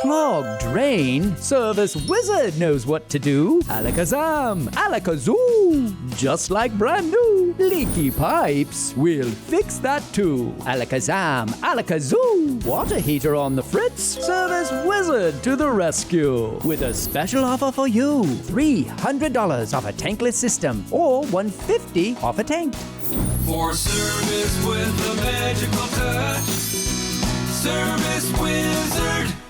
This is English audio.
clog, drain, Service Wizard knows what to do. Alakazam, alakazoo, just like brand new. Leaky pipes, we'll fix that too. Alakazam, alakazoo, water heater on the fritz. Service Wizard to the rescue. With a special offer for you. $300 off a tankless system or $150 off a tank. For service with a magical touch, Service Wizard.